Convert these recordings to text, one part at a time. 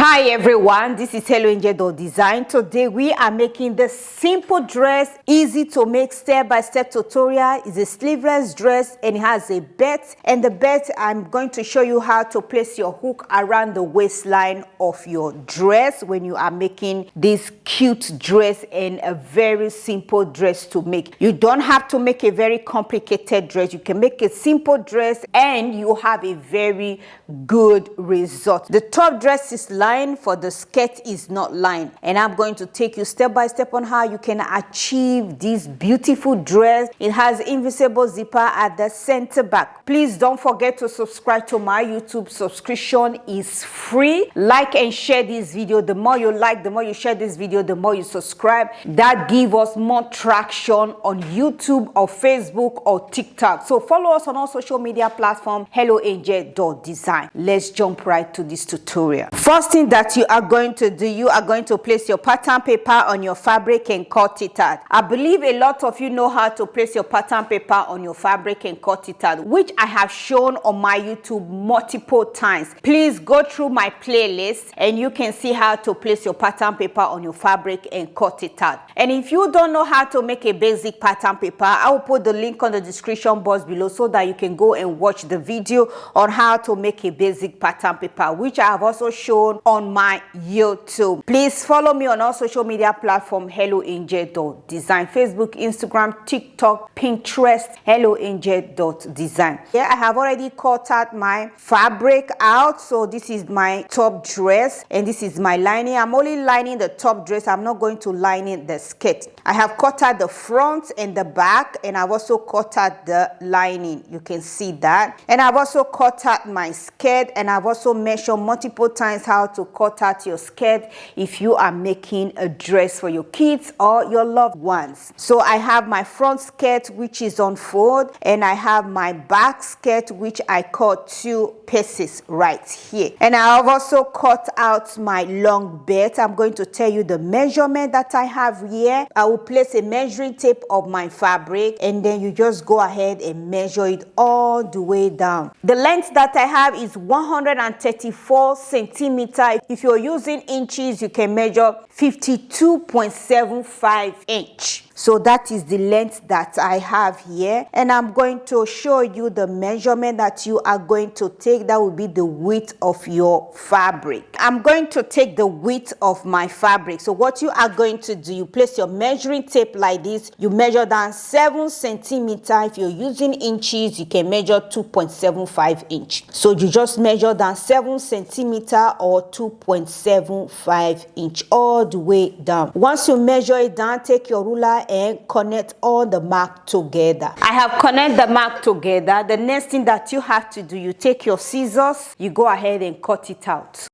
Hi everyone, this is Helloangel.design. Today we are making this simple dress, easy to make step-by-step tutorial. It's a sleeveless dress and it has a belt, and the belt I'm going to show you how to place your hook around the waistline of your dress when you are making this cute dress and a very simple dress to make. You don't have to make a very complicated dress. You can make a simple dress and you have a very good result. The top dress is lined, for the skirt is not lined, and I'm going to take you step by step on how you can achieve this beautiful dress. It has invisible zipper at the center back. Please don't forget to subscribe to my YouTube. Subscription is free. Like and share this video. The more you like, the more you share this video, the more you subscribe. That gives us more traction on YouTube or Facebook or TikTok. So follow us on all social media platforms, Helloangel.design. Let's jump right to this tutorial. First thing that you are going to do, you are going to place your pattern paper on your fabric and cut it out. I believe a lot of you know how to place your pattern paper on your fabric and cut it out, which I have shown on my YouTube multiple times. Please go through my playlist and you can see how to place your pattern paper on your fabric and cut it out. And if you don't know how to make a basic pattern paper, I will put the link on the description box below so that you can go and watch the video on how to make a basic pattern paper, which I have also shown on my YouTube. Please follow me on all social media platforms, Helloangel.design, Facebook, Instagram, TikTok, Pinterest, Helloangel.design. Yeah, I have already cut out my fabric out. So this is my top dress and this is my lining. I'm only lining the top dress. I'm not going to line in the skirt. I have cut out the front and the back, and I've also cut out the lining. You can see that. And I've also cut out my skirt, and I've also measured multiple times how to cut out your skirt if you are making a dress for your kids or your loved ones. So I have my front skirt, which is on fold, and I have my back skirt, which I cut 2 pieces right here. And I have also cut out my long belt. I'm going to tell you the measurement that I have here. I will place a measuring tape of my fabric, and then you just go ahead and measure it all the way down. The length that I have is 134 centimeters. If you're using inches, you can measure 52.75 inch. So that is the length that I have here, and I'm going to show you the measurement that you are going to take. That will be the width of your fabric. I'm going to take the width of my fabric. So what you are going to do, you place your measuring tape like this. You measure down 7 centimeters. If you're using inches, you can measure 2.75 inch. So you just measure down 7 centimeters or 2.75 inch all the way down. Once you measure it down, take your ruler and connect all the mark together. I have connected the mark together. The next thing that you have to do, you take your scissors, you go ahead and cut it out.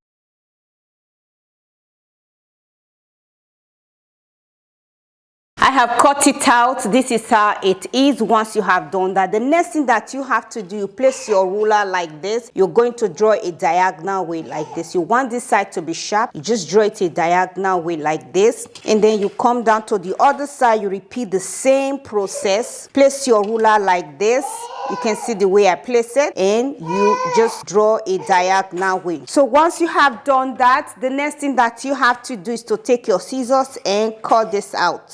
I have cut it out. This is how it is. Once you have done that, the next thing that you have to do, you place your ruler like this. You're going to draw a diagonal way like this. You want this side to be sharp, you just draw it a diagonal way like this, and then you come down to the other side. You repeat the same process. Place your ruler like this. You can see the way I place it, and you just draw a diagonal way. So once you have done that, the next thing that you have to do is to take your scissors and cut this out.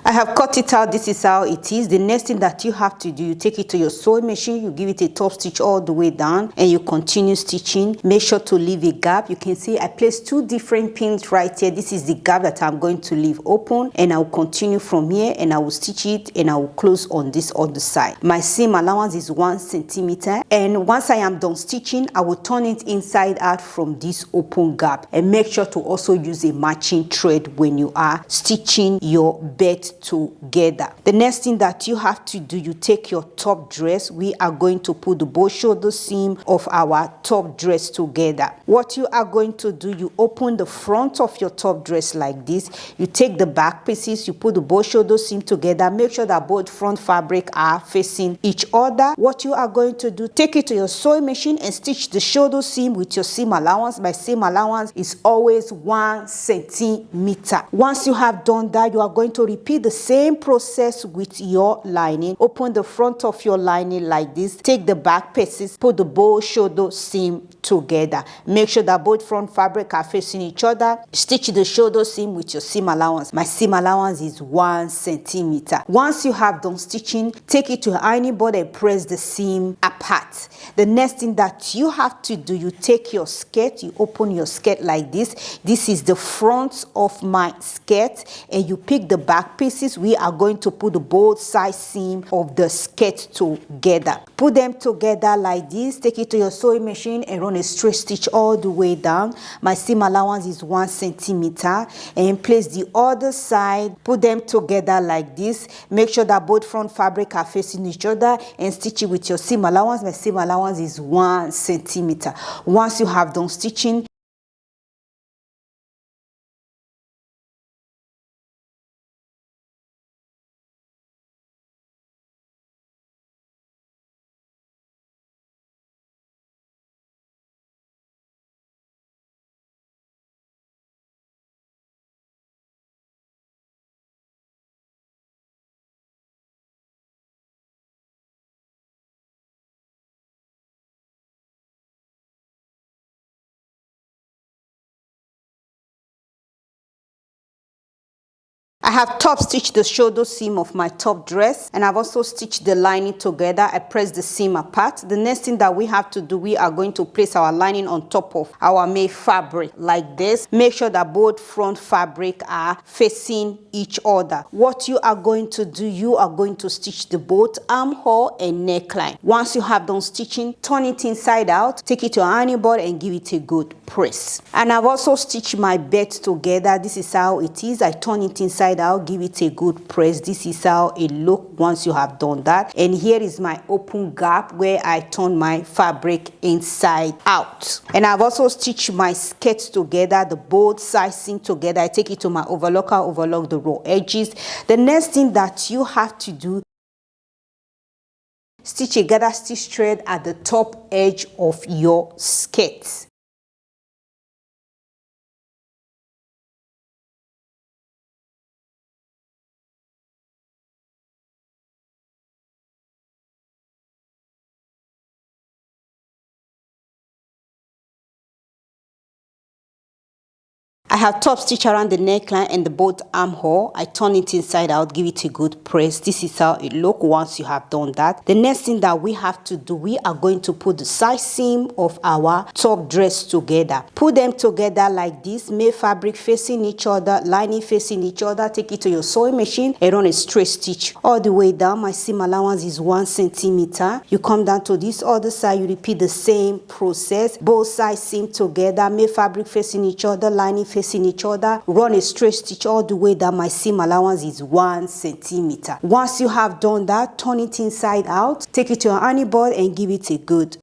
I have cut it out. This is how it is. The next thing that you have to do, you take it to your sewing machine, you give it a top stitch all the way down, and you continue stitching. Make sure to leave a gap. You can see I placed 2 different pins right here. This is the gap that I'm going to leave open, and I will continue from here, and I will stitch it, and I will close on this other side. My seam allowance is 1 centimeter, and once I am done stitching, I will turn it inside out from this open gap. And make sure to also use a matching thread when you are stitching your belt together. The next thing that you have to do, you take your top dress. We are going to put the both shoulder seam of our top dress together. What you are going to do, you open the front of your top dress like this. You take the back pieces, you put the both shoulder seam together. Make sure that both front fabric are facing each other. What you are going to do, take it to your sewing machine and stitch the shoulder seam with your seam allowance. My seam allowance is always 1 centimeter. Once you have done that, you are going to repeat repeat the same process with your lining. Open the front of your lining like this. Take the back pieces, put the bow shoulder seam together. Make sure that both front fabric are facing each other. Stitch the shoulder seam with your seam allowance. My seam allowance is 1 centimeter. Once you have done stitching, take it to your ironing board and press the seam apart. The next thing that you have to do, you take your skirt, you open your skirt like this. This is the front of my skirt, and you pick the back pieces. We are going to put the both side seam of the skirt together. Put them together like this. Take it to your sewing machine and run a straight stitch all the way down. My seam allowance is 1 centimeter, and place the other side. Put them together like this. Make sure that both front fabric are facing each other and stitch it with your seam allowance. My seam allowance is 1 centimeter. Once you have done stitching, I have top stitched the shoulder seam of my top dress, and I've also stitched the lining together. I press the seam apart. The next thing that we have to do, we are going to place our lining on top of our made fabric like this. Make sure that both front fabric are facing each other. What you are going to do, you are going to stitch the both armhole and neckline. Once you have done stitching, turn it inside out, take it to an ironing board and give it a good press. And I've also stitched my belt together. This is how it is. I turn it inside out, give it a good press. This is how it looks once you have done that. And here is my open gap where I turn my fabric inside out. And I've also stitched my skirt together, the both sides seam together. I take it to my overlocker, overlock the raw edges. The next thing that you have to do, stitch a gather stitch thread at the top edge of your skirt. I have top stitch around the neckline and the both armhole. I turn it inside out, give it a good press. This is how it looks once you have done that. The next thing that we have to do, we are going to put the side seam of our top dress together. Put them together like this, made fabric facing each other, lining facing each other. Take it to your sewing machine and run a straight stitch all the way down. My seam allowance is 1 centimeter. You come down to this other side, you repeat the same process. Both sides seam together, made fabric facing each other, lining facing each other, run a straight stitch all the way down. My seam allowance is 1 centimeter. Once you have done that, turn it inside out, take it to an ironing board and give it a good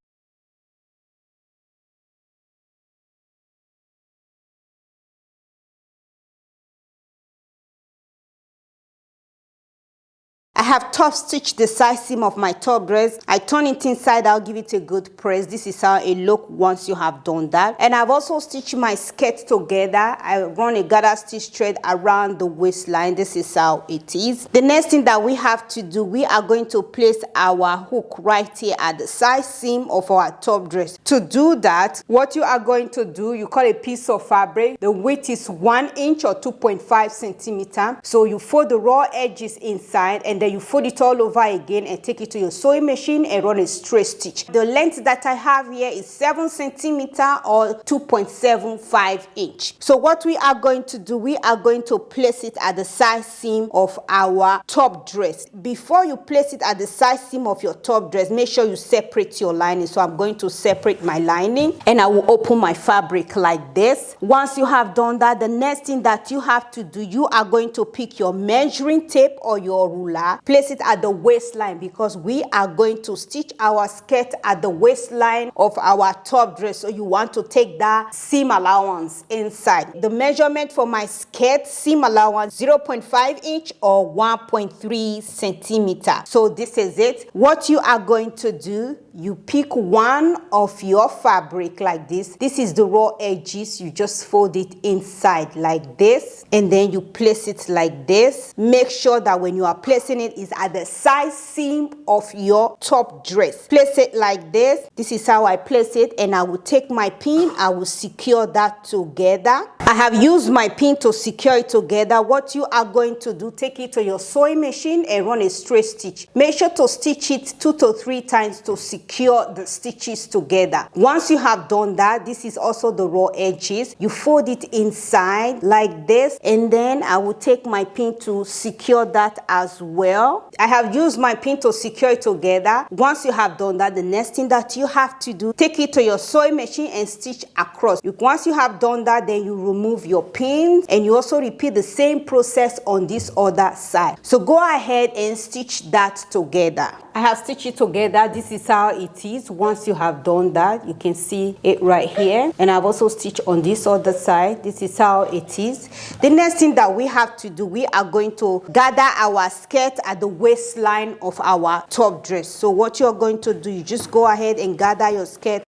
I have top stitched the side seam of my top dress. I turn it inside out, give it a good press. This is how it looks once you have done that. And I've also stitched my skirt together. I run a gather stitch thread around the waistline. This is how it is. The next thing that we have to do, we are going to place our hook right here at the side seam of our top dress. To do that, what you are going to do, you cut a piece of fabric. The width is 1 inch or 2.5 centimeter. So you fold the raw edges inside, and then you fold it all over again and take it to your sewing machine and run a straight stitch. The length that I have here is 7 centimeter or 2.75 inch. So what we are going to do, we are going to place it at the side seam of our top dress. Before you place it at the side seam of your top dress, make sure you separate your lining. So I'm going to separate my lining and I will open my fabric like this. Once you have done that, the next thing that you have to do, you are going to pick your measuring tape or your ruler. place it at the waistline because we are going to stitch our skirt at the waistline of our top dress. So you want to take that seam allowance inside. The measurement for my skirt seam allowance 0.5 inch or 1.3 centimeter. So this is it. What you are going to do, you pick one of your fabric like this. This is the raw edges. You just fold it inside like this, and then you place it like this. Make sure that when you are placing it is at the side seam of your top dress. Place it like this. This is how I place it, and I will take my pin. I will secure that together. I have used my pin to secure it together. What you are going to do, take it to your sewing machine and run a straight stitch. Make sure to stitch it 2 to 3 times to secure the stitches together. Once you have done that, this is also the raw edges. You fold it inside like this, and then I will take my pin to secure that as well. I have used my pin to secure it together. Once you have done that, the next thing that you have to do, take it to your sewing machine and stitch across. Once you have done that, then you remove your pins, and you also repeat the same process on this other side. So go ahead and stitch that together. I have stitched it together. This is how it is. Once you have done that, you can see it right here, and I've also stitched on this other side. This is how it is. The next thing that we have to do, we are going to gather our skirt at the waistline of our top dress. So what you're going to do, you just go ahead and gather your skirt.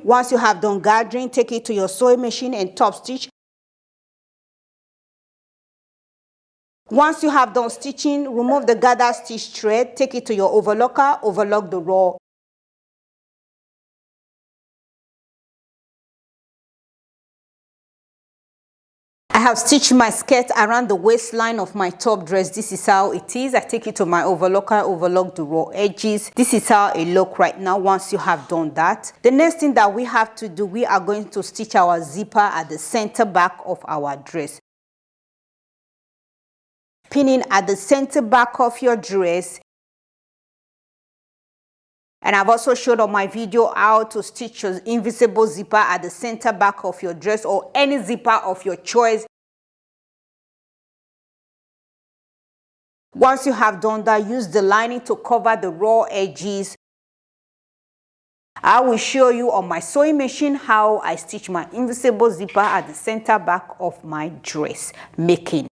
Once you have done gathering, take it to your sewing machine and top stitch. Once you have done stitching, remove the gather stitch thread, take it to your overlocker, overlock the raw. I have stitched my skirt around the waistline of my top dress. This is how it is. I take it to my overlocker, overlock the raw edges. This is how it looks right now. Once you have done that, the next thing that we have to do, we are going to stitch our zipper at the center back of our dress. Pinning at the center back of your dress. And I've also showed on my video how to stitch your invisible zipper at the center back of your dress, or any zipper of your choice. Once you have done that, use the lining to cover the raw edges. I will show you on my sewing machine how I stitch my invisible zipper at the center back of my dress making.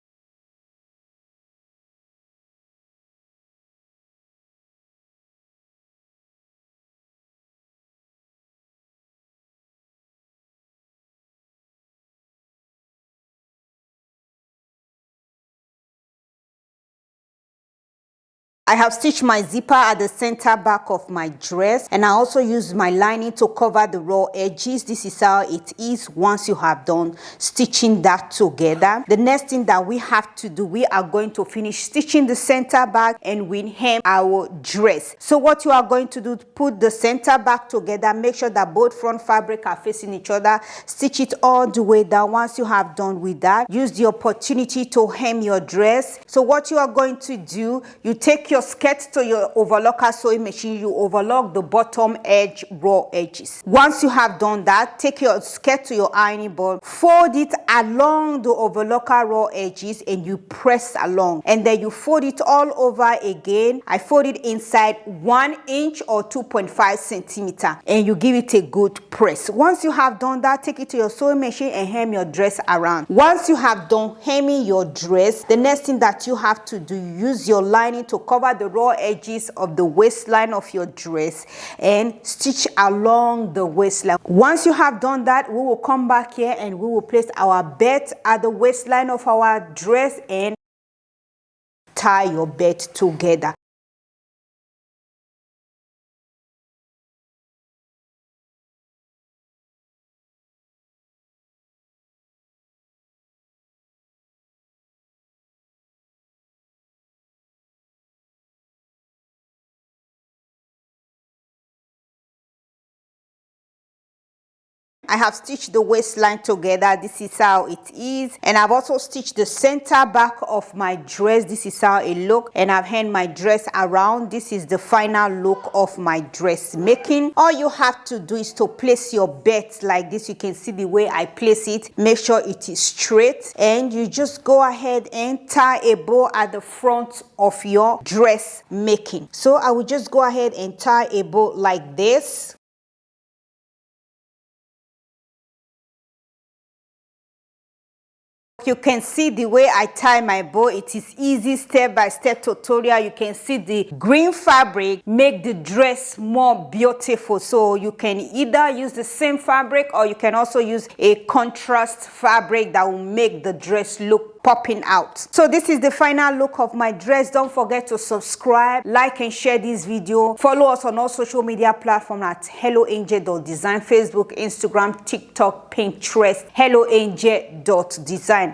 I have stitched my zipper at the center back of my dress, and I also used my lining to cover the raw edges. This is how it is once you have done stitching that together. The next thing that we have to do, we are going to finish stitching the center back and we hem our dress. So what you are going to do, put the center back together, make sure that both front fabric are facing each other, stitch it all the way down. Once you have done with that, use the opportunity to hem your dress. So what you are going to do, you take your skirt to your overlocker sewing machine, you overlock the bottom edge raw edges. Once you have done that, take your skirt to your ironing board, fold it along the overlocker raw edges, and you press along, and then you fold it all over again. I fold it inside 1 inch or 2.5 centimeter, and you give it a good press. Once you have done that, take it to your sewing machine and hem your dress around. Once you have done hemming your dress, the next thing that you have to do, use your lining to cover the raw edges of the waistline of your dress and stitch along the waistline. Once you have done that, we will come back here and we will place our belt at the waistline of our dress and tie your belt together. I have stitched the waistline together. This is how it is. And I've also stitched the center back of my dress. This is how it looks. And I've hemmed my dress around. This is the final look of my dress making. All you have to do is to place your belt like this. You can see the way I place it. Make sure it is straight. And you just go ahead and tie a bow at the front of your dress making. So I will just go ahead and tie a bow like this. You can see the way I tie my bow. It is easy step-by-step tutorial. You can see the green fabric make the dress more beautiful. So you can either use the same fabric or you can also use a contrast fabric that will make the dress look popping out. So this is the final look of my dress. Don't forget to subscribe, like and share this video. Follow us on all social media platforms at Helloangel.design, Facebook, Instagram, TikTok, Pinterest, Helloangel.design.